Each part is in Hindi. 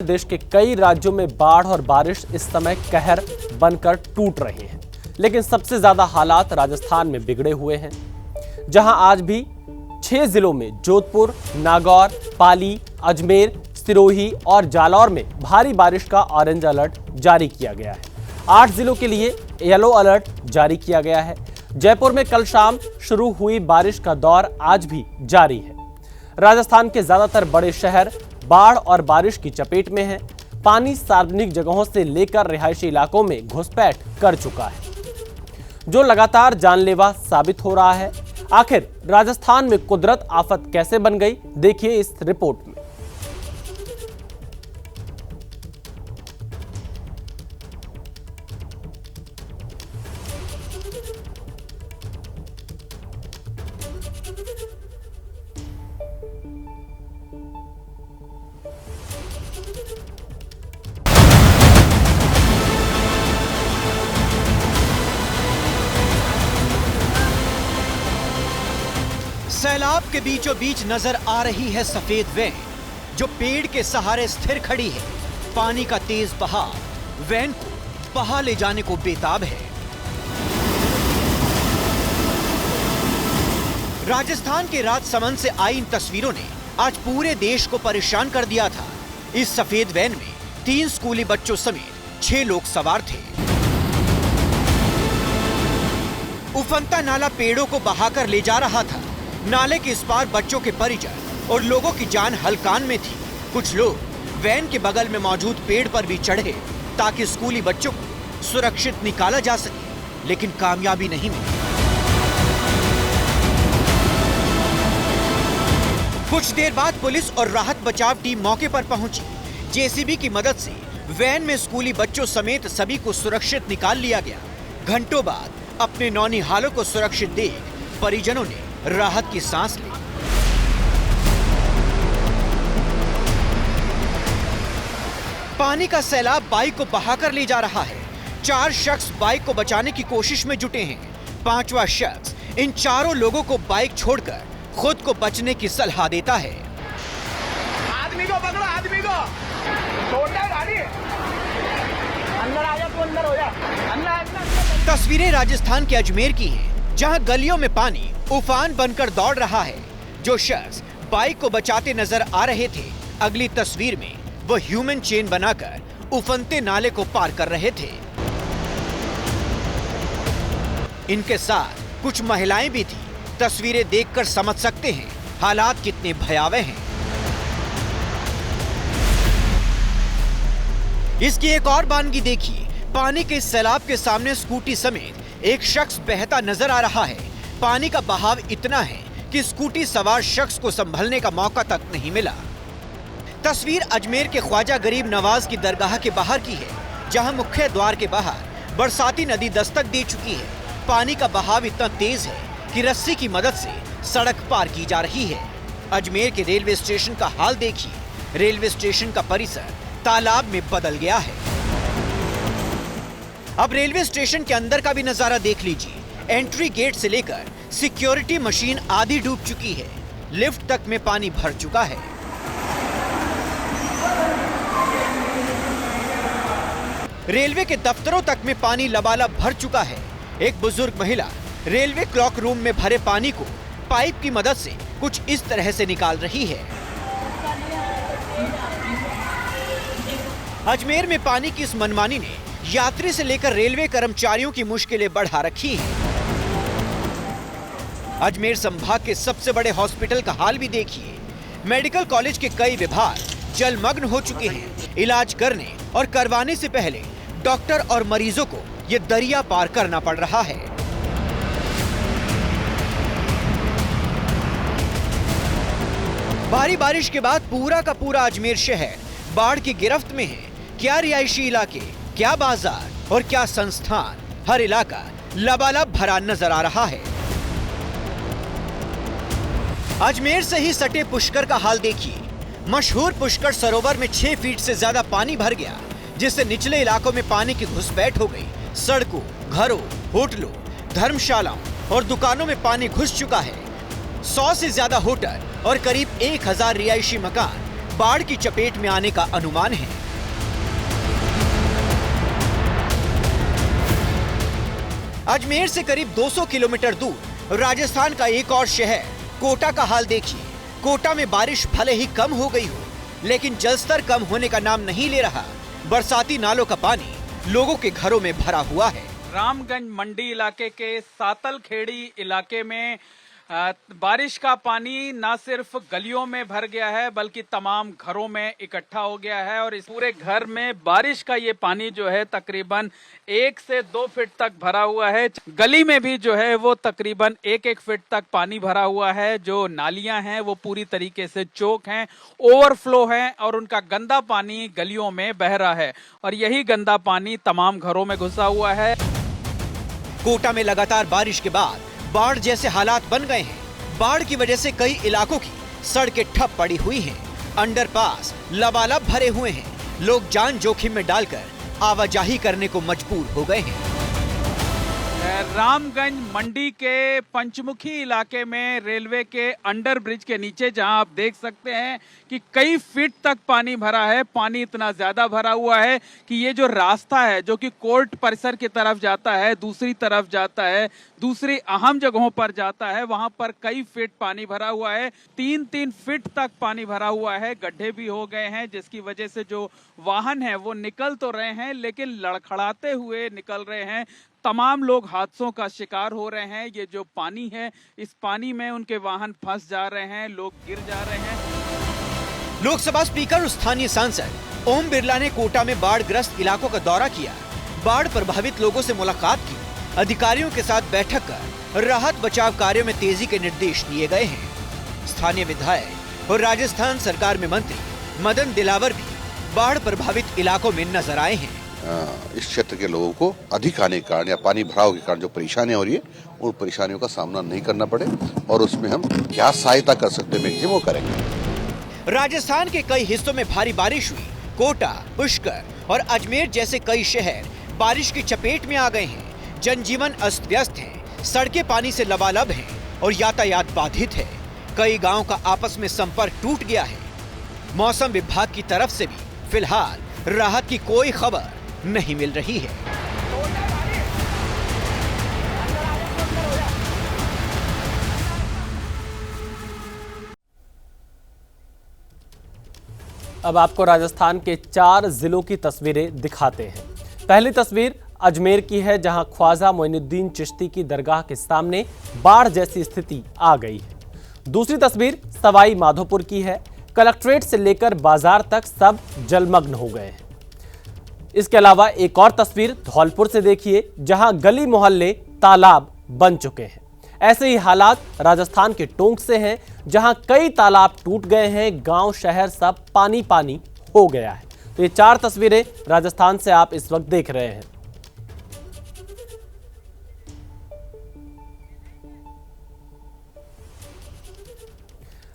देश के कई राज्यों में बाढ़ और बारिश इस समय कहर बनकर टूट रहे हैं, लेकिन सबसे ज्यादा हालात राजस्थान में बिगड़े हुए हैं, जहां आज भी 6 जिलों में जोधपुर, नागौर, पाली, अजमेर, सिरोही और जालौर में भारी बारिश का ऑरेंज अलर्ट जारी किया गया है। 8 जिलों के लिए येलो अलर्ट जारी किया गया है। जयपुर में कल शाम शुरू हुई बारिश का दौर आज भी जारी है। राजस्थान के ज्यादातर बड़े शहर बाढ़ और बारिश की चपेट में हैं। पानी सार्वजनिक जगहों से लेकर रिहायशी इलाकों में घुसपैठ कर चुका है, जो लगातार जानलेवा साबित हो रहा है। आखिर राजस्थान में कुदरत आफत कैसे बन गई, देखिए इस रिपोर्ट में। सैलाब के बीचों बीच नजर आ रही है सफेद वैन, जो पेड़ के सहारे स्थिर खड़ी है। पानी का तेज बहाव वैन को बहा ले जाने को बेताब है। राजस्थान के राजसमंद से आई इन तस्वीरों ने आज पूरे देश को परेशान कर दिया था। इस सफेद वैन में 3 स्कूली बच्चों समेत 6 लोग सवार थे। उफनता नाला पेड़ों को बहाकर ले जा रहा था। नाले के इस पार बच्चों के परिजन और लोगों की जान हलकान में थी। कुछ लोग वैन के बगल में मौजूद पेड़ पर भी चढ़े ताकि स्कूली बच्चों को सुरक्षित निकाला जा सके, लेकिन कामयाबी नहीं मिली। कुछ देर बाद पुलिस और राहत बचाव टीम मौके पर पहुंची। जेसीबी की मदद से वैन में स्कूली बच्चों समेत सभी को सुरक्षित निकाल लिया गया। घंटों बाद अपने नौनिहालों को सुरक्षित देख परिजनों ने राहत की सांस ली। पानी का सैलाब बाइक को बहाकर ले जा रहा है। 4 शख्स बाइक को बचाने की कोशिश में जुटे हैं। 5वां शख्स इन चारों लोगों को बाइक छोड़कर खुद को बचने की सलाह देता है। आदमी को पकड़ो, आदमी को छोड़ना गाड़ी, अंदर आ जा, तू अंदर हो जा, अंदर। तस्वीरें राजस्थान के अजमेर की हैं, जहां गलियों में पानी उफान बनकर दौड़ रहा है। जो शख्स बाइक को बचाते नजर आ रहे थे, अगली तस्वीर में वो ह्यूमन चेन बनाकर उफनते नाले को पार कर रहे थे। इनके साथ कुछ महिलाएं भी थी। तस्वीरें देखकर समझ सकते हैं हालात कितने भयावह हैं। इसकी एक और बानगी देखिए। पानी के सैलाब के सामने स्कूटी समेत एक शख्स बहता नजर आ रहा है। पानी का बहाव इतना है कि स्कूटी सवार शख्स को संभलने का मौका तक नहीं मिला। तस्वीर अजमेर के ख्वाजा गरीब नवाज की दरगाह के बाहर की है, जहां मुख्य द्वार के बाहर बरसाती नदी दस्तक दे चुकी है। पानी का बहाव इतना तेज है कि रस्सी की मदद से सड़क पार की जा रही है। अजमेर के रेलवे स्टेशन का हाल देखिए। रेलवे स्टेशन का परिसर तालाब में बदल गया है। अब रेलवे स्टेशन के अंदर का भी नजारा देख लीजिए। एंट्री गेट से लेकर सिक्योरिटी मशीन आधी डूब चुकी है। लिफ्ट तक में पानी भर चुका है। रेलवे के दफ्तरों तक में पानी लबालब भर चुका है। एक बुजुर्ग महिला रेलवे क्लॉक रूम में भरे पानी को पाइप की मदद से कुछ इस तरह से निकाल रही है। अजमेर में पानी की इस मनमानी ने यात्री से लेकर रेलवे कर्मचारियों की मुश्किलें बढ़ा रखी हैं। अजमेर संभाग के सबसे बड़े हॉस्पिटल का हाल भी देखिए। मेडिकल कॉलेज के कई विभाग जलमग्न हो चुके हैं। इलाज करने और करवाने से पहले डॉक्टर और मरीजों को ये दरिया पार करना पड़ रहा है। भारी बारिश के बाद पूरा का पूरा अजमेर शहर बाढ़ की गिरफ्त में है। क्या रिहायशी इलाके, क्या बाजार और क्या संस्थान, हर इलाका लबालब भरा नजर आ रहा है। अजमेर से ही सटे पुष्कर का हाल देखिए। मशहूर पुष्कर सरोवर में 6 फीट से ज्यादा पानी भर गया, जिससे निचले इलाकों में पानी की घुसपैठ हो गई। सड़कों, घरों, होटलों, धर्मशालाओं और दुकानों में पानी घुस चुका है। 100 से ज्यादा होटल और करीब 1000 रिहायशी मकान बाढ़ की चपेट में आने का अनुमान है। अजमेर से करीब 200 किलोमीटर दूर राजस्थान का एक और शहर कोटा का हाल देखिए। कोटा में बारिश भले ही कम हो गई हो, लेकिन जलस्तर कम होने का नाम नहीं ले रहा। बरसाती नालों का पानी लोगों के घरों में भरा हुआ है। रामगंज मंडी इलाके के सातल खेड़ी इलाके में बारिश का पानी न सिर्फ गलियों में भर गया है बल्कि तमाम घरों में इकट्ठा हो गया है और इस पूरे घर में बारिश का ये पानी जो है तकरीबन 1 से 2 फीट तक भरा हुआ है। गली में भी जो है वो तकरीबन 1-1 फीट तक पानी भरा हुआ है। जो नालियां हैं वो पूरी तरीके से चोक हैं, ओवरफ्लो हैं और उनका गंदा पानी गलियों में बह रहा है और यही गंदा पानी तमाम घरों में घुसा हुआ है। कोटा में लगातार बारिश के बाद बाढ़ जैसे हालात बन गए हैं। बाढ़ की वजह से कई इलाकों की सड़कें ठप पड़ी हुई हैं, अंडरपास लबालब भरे हुए हैं। लोग जान जोखिम में डालकर आवाजाही करने को मजबूर हो गए हैं। रामगंज मंडी के पंचमुखी इलाके में रेलवे के अंडर ब्रिज के नीचे जहां आप देख सकते हैं कि कई फीट तक पानी भरा है। पानी इतना ज्यादा भरा हुआ है कि ये जो रास्ता है जो कि कोर्ट परिसर की तरफ जाता है, दूसरी तरफ जाता है, दूसरी अहम जगहों पर जाता है, वहां पर कई फीट पानी भरा हुआ है। 3-3 फीट तक पानी भरा हुआ है। गड्ढे भी हो गए हैं जिसकी वजह से जो वाहन है वो निकल तो रहे हैं लेकिन लड़खड़ाते हुए निकल रहे हैं। तमाम लोग हादसों का शिकार हो रहे हैं। ये जो पानी है इस पानी में उनके वाहन फंस जा रहे हैं, लोग गिर जा रहे हैं। लोकसभा स्पीकर और स्थानीय सांसद ओम बिरला ने कोटा में बाढ़ ग्रस्त इलाकों का दौरा किया। बाढ़ प्रभावित लोगों से मुलाकात की। अधिकारियों के साथ बैठक कर राहत बचाव कार्यों में तेजी के निर्देश दिए गए हैं। स्थानीय विधायक और राजस्थान सरकार में मंत्री मदन दिलावर भी बाढ़ प्रभावित इलाकों में नजर आए हैं। इस क्षेत्र के लोगों को अधिक आने के कारण या पानी भराव के कारण जो परेशानियां हो रही है उन परेशानियों का सामना नहीं करना पड़े और उसमें हम क्या सहायता कर सकते हैं वो करेंगे। राजस्थान के कई हिस्सों में भारी बारिश हुई। कोटा, पुष्कर और अजमेर जैसे कई शहर बारिश की चपेट में आ गए हैं। जनजीवन अस्त व्यस्त है, सड़कें पानी से लबालब हैं और यातायात बाधित है। कई गाँव का आपस में संपर्क टूट गया है। मौसम विभाग की तरफ से भी फिलहाल राहत की कोई खबर नहीं मिल रही है। अब आपको राजस्थान के 4 जिलों की तस्वीरें दिखाते हैं। पहली तस्वीर अजमेर की है जहां ख्वाजा मोइनुद्दीन चिश्ती की दरगाह के सामने बाढ़ जैसी स्थिति आ गई है। दूसरी तस्वीर सवाई माधोपुर की है। कलेक्ट्रेट से लेकर बाजार तक सब जलमग्न हो गए हैं। इसके अलावा एक और तस्वीर धौलपुर से देखिए जहां गली मोहल्ले तालाब बन चुके हैं। ऐसे ही हालात राजस्थान के टोंक से हैं जहां कई तालाब टूट गए हैं, गांव शहर सब पानी पानी हो गया है। तो ये 4 तस्वीरें राजस्थान से आप इस वक्त देख रहे हैं।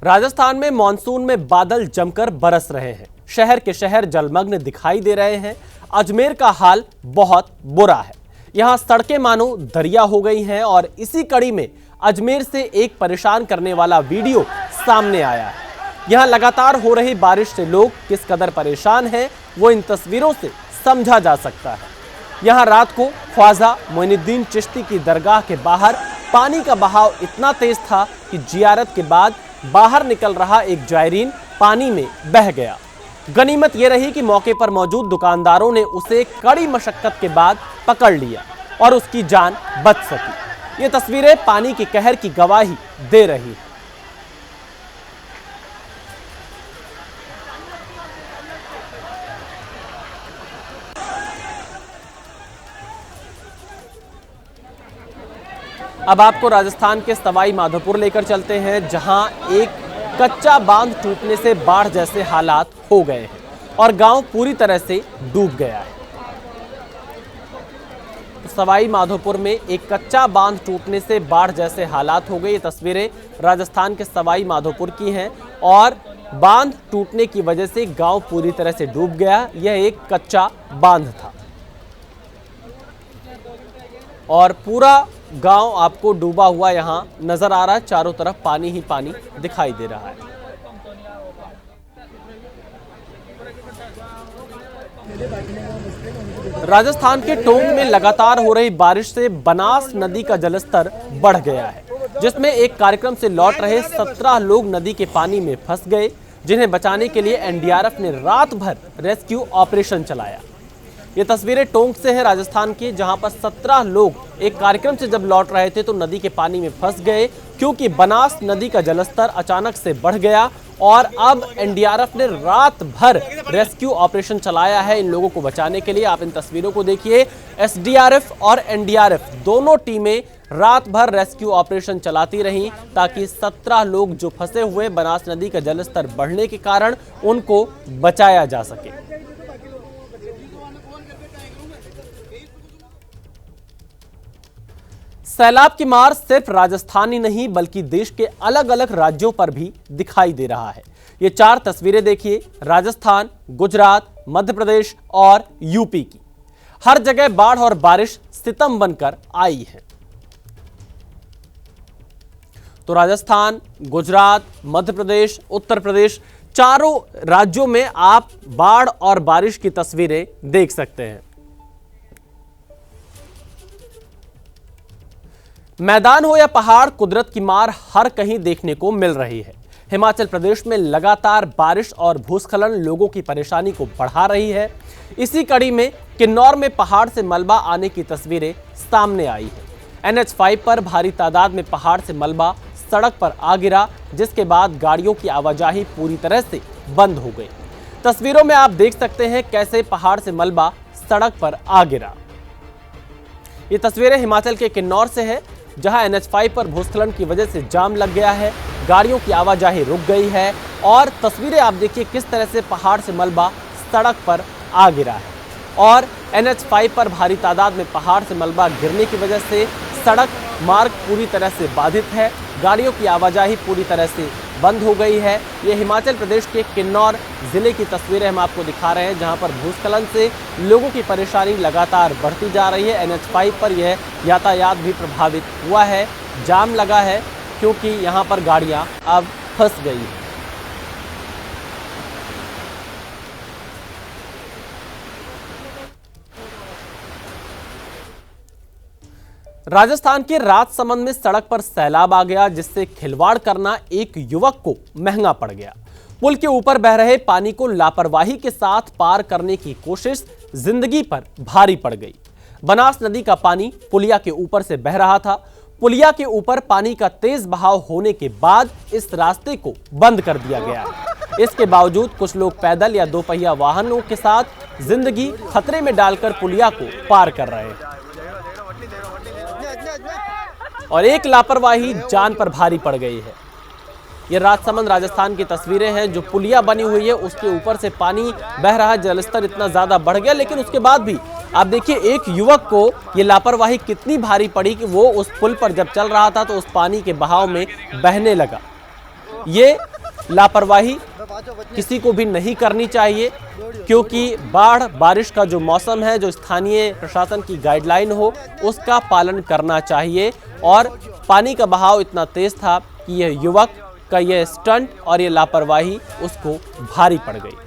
राजस्थान में मानसून में बादल जमकर बरस रहे हैं। शहर के शहर जलमग्न दिखाई दे रहे हैं। अजमेर का हाल बहुत बुरा है। यहां सड़कें मानो दरिया हो गई हैं और इसी कड़ी में अजमेर से एक परेशान करने वाला वीडियो सामने आया है। यहां लगातार हो रही बारिश से लोग किस कदर परेशान हैं वो इन तस्वीरों से समझा जा सकता है। यहां रात को ख्वाजा मोइनुद्दीन चिश्ती की दरगाह के बाहर पानी का बहाव इतना तेज था कि जियारत के बाद बाहर निकल रहा एक जायरीन पानी में बह गया। गनीमत यह रही कि मौके पर मौजूद दुकानदारों ने उसे कड़ी मशक्कत के बाद पकड़ लिया और उसकी जान बच सकी। ये तस्वीरें पानी के कहर की गवाही दे रही है। अब आपको राजस्थान के सवाई माधोपुर लेकर चलते हैं जहां एक कच्चा बांध टूटने से बाढ़ जैसे हालात हो गए हैं और गांव पूरी तरह से डूब गया है। सवाई माधोपुर में एक कच्चा बांध टूटने से बाढ़ जैसे हालात हो गए। ये तस्वीरें राजस्थान के सवाई माधोपुर की हैं और बांध टूटने की वजह से गांव पूरी तरह से डूब गया। यह एक कच्चा बांध था और पूरा गांव आपको डूबा हुआ यहां नजर आ रहा है। चारों तरफ पानी ही पानी दिखाई दे रहा है। राजस्थान के टोंक में लगातार हो रही बारिश से बनास नदी का जलस्तर बढ़ गया है, जिसमें एक कार्यक्रम से लौट रहे 17 लोग नदी के पानी में फंस गए, जिन्हें बचाने के लिए एनडीआरएफ ने रात भर रेस्क्यू ऑपरेशन चलाया। ये तस्वीरें टोंक से है राजस्थान की, जहां पर 17 लोग एक कार्यक्रम से जब लौट रहे थे तो नदी के पानी में फंस गए, क्योंकि बनास नदी का जलस्तर अचानक से बढ़ गया और अब एनडीआरएफ ने रात भर रेस्क्यू ऑपरेशन चलाया है इन लोगों को बचाने के लिए। आप इन तस्वीरों को देखिए, एसडीआरएफ और एनडीआरएफ दोनों टीमें रात भर रेस्क्यू ऑपरेशन चलाती रहीं ताकि 17 लोग जो फंसे हुए बनास नदी का जलस्तर बढ़ने के कारण उनको बचाया जा सके। सैलाब की मार सिर्फ राजस्थान ही नहीं बल्कि देश के अलग अलग राज्यों पर भी दिखाई दे रहा है। ये 4 तस्वीरें देखिए, राजस्थान, गुजरात, मध्य प्रदेश और यूपी की। हर जगह बाढ़ और बारिश सितम बनकर आई है। तो राजस्थान, गुजरात, मध्य प्रदेश, उत्तर प्रदेश, चारों राज्यों में आप बाढ़ और बारिश की तस्वीरें देख सकते हैं। मैदान हो या पहाड़, कुदरत की मार हर कहीं देखने को मिल रही है। हिमाचल प्रदेश में लगातार बारिश और भूस्खलन लोगों की परेशानी को बढ़ा रही है। इसी कड़ी में किन्नौर में पहाड़ से मलबा आने की तस्वीरें सामने आई है। NH5 पर भारी तादाद में पहाड़ से मलबा सड़क पर आ गिरा, जिसके बाद गाड़ियों की आवाजाही पूरी तरह से बंद हो गई। तस्वीरों में आप देख सकते हैं कैसे पहाड़ से मलबा सड़क पर आ गिरा। ये तस्वीरें हिमाचल के किन्नौर से है, जहां NH5 पर भूस्खलन की वजह से जाम लग गया है, गाड़ियों की आवाजाही रुक गई है और तस्वीरें आप देखिए किस तरह से पहाड़ से मलबा सड़क पर आ गिरा है। और NH5 पर भारी तादाद में पहाड़ से मलबा गिरने की वजह से सड़क मार्ग पूरी तरह से बाधित है, गाड़ियों की आवाजाही पूरी तरह से बंद हो गई है। ये हिमाचल प्रदेश के किन्नौर जिले की तस्वीरें हम आपको दिखा रहे हैं, जहां पर भूस्खलन से लोगों की परेशानी लगातार बढ़ती जा रही है। NH5 पर यह यातायात भी प्रभावित हुआ है, जाम लगा है क्योंकि यहां पर गाड़ियां अब फंस गई हैं। राजस्थान के राजसमंद में सड़क पर सैलाब आ गया, जिससे खिलवाड़ करना एक युवक को महंगा पड़ गया। पुल के ऊपर बह रहे पानी को लापरवाही के साथ पार करने की कोशिश जिंदगी पर भारी पड़ गई। बनास नदी का पानी पुलिया के ऊपर से बह रहा था। पुलिया के ऊपर पानी का तेज बहाव होने के बाद इस रास्ते को बंद कर दिया गया है। इसके बावजूद कुछ लोग पैदल या 2 पहिया वाहनों के साथ जिंदगी खतरे में डालकर पुलिया को पार कर रहे हैं और एक लापरवाही जान पर भारी पड़ गई है। ये राजसमंद राजस्थान की तस्वीरें हैं, जो पुलिया बनी हुई है उसके ऊपर से पानी बह रहा है। जलस्तर इतना ज्यादा बढ़ गया, लेकिन उसके बाद भी आप देखिए एक युवक को ये लापरवाही कितनी भारी पड़ी कि वो उस पुल पर जब चल रहा था तो उस पानी के बहाव में बहने लगा। ये लापरवाही किसी को भी नहीं करनी चाहिए, क्योंकि बाढ़ बारिश का जो मौसम है, जो स्थानीय प्रशासन की गाइडलाइन हो उसका पालन करना चाहिए। और पानी का बहाव इतना तेज था कि यह युवक का यह स्टंट और ये लापरवाही उसको भारी पड़ गई।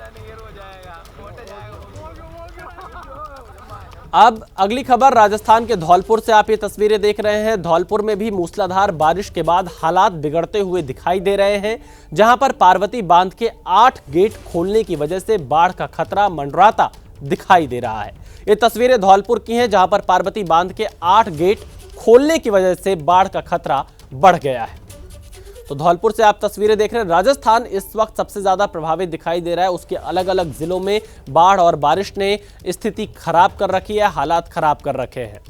अब अगली खबर राजस्थान के धौलपुर से आप ये तस्वीरें देख रहे हैं। धौलपुर में भी मूसलाधार बारिश के बाद हालात बिगड़ते हुए दिखाई दे रहे हैं, जहां पर पार्वती बांध के 8 गेट खोलने की वजह से बाढ़ का खतरा मंडराता दिखाई दे रहा है। ये तस्वीरें धौलपुर की हैं, जहां पर पार्वती बांध के 8 गेट खोलने की वजह से बाढ़ का खतरा बढ़ गया है। तो धौलपुर से आप तस्वीरें देख रहे हैं। राजस्थान इस वक्त सबसे ज्यादा प्रभावित दिखाई दे रहा है। उसके अलग अलग जिलों में बाढ़ और बारिश ने स्थिति खराब कर रखी है, हालात खराब कर रखे हैं।